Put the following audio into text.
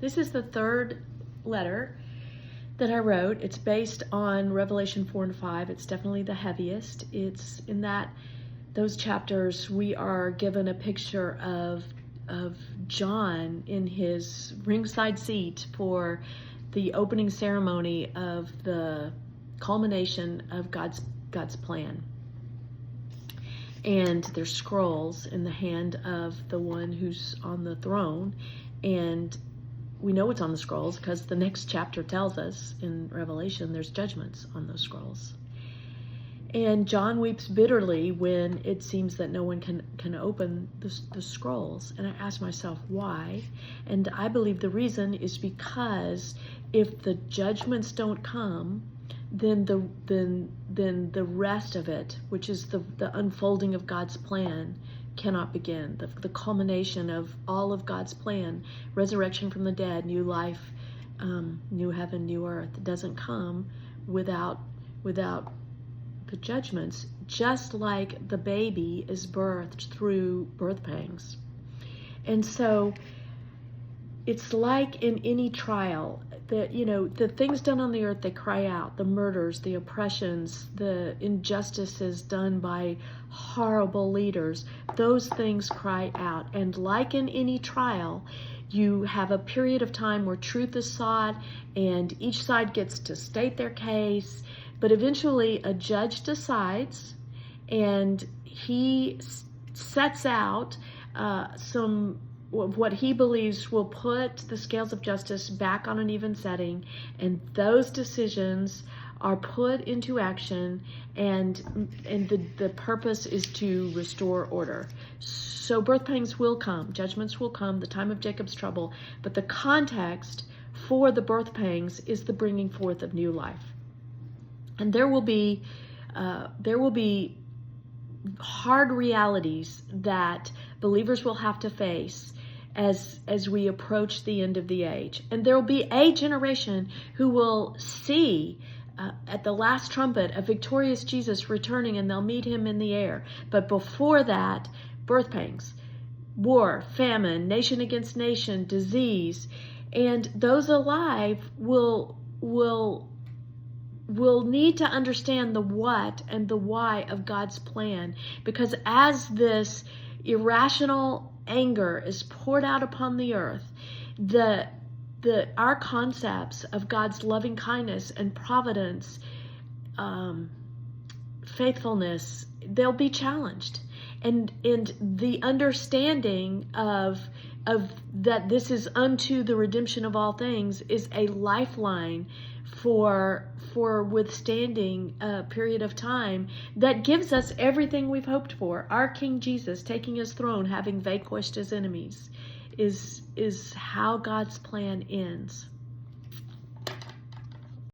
This is the third letter that I wrote. It's based on Revelation 4 and 5. It's definitely the heaviest. It's in those chapters we are given a picture of John in his ringside seat for the opening ceremony of the culmination of God's plan. And there's scrolls in the hand of the one who's on the throne, and we know it's on the scrolls because the next chapter tells us in Revelation there's judgments on those scrolls. And John weeps bitterly when it seems that no one can open the scrolls. And I ask myself, why? And I believe the reason is because if the judgments don't come, then the rest of it, which is the unfolding of God's plan, cannot begin. The culmination of all of God's plan, resurrection from the dead, new life, new heaven, new earth, doesn't come without the judgments, just like the baby is birthed through birth pangs. And so it's like in any trial that, the things done on the earth, they cry out. The murders, the oppressions, the injustices done by horrible leaders, those things cry out. And like in any trial, you have a period of time where truth is sought and each side gets to state their case. But eventually a judge decides, and he sets out what he believes will put the scales of justice back on an even setting, and those decisions are put into action, and the purpose is to restore order. So birth pangs will come, judgments will come, the time of Jacob's trouble, but the context for the birth pangs is the bringing forth of new life. And there will be hard realities that believers will have to face as we approach the end of the age. And there will be a generation who will see at the last trumpet a victorious Jesus returning, and they'll meet him in the air. But before that, birth pangs, war, famine, nation against nation, disease, and those alive will need to understand the what and the why of God's plan, because as this irrational anger is poured out upon the earth, our concepts of God's loving kindness and providence, faithfulness, they'll be challenged, and the understanding of that this is unto the redemption of all things is a lifeline for withstanding a period of time that gives us everything we've hoped for. Our King Jesus taking his throne, having vanquished his enemies, is how God's plan ends.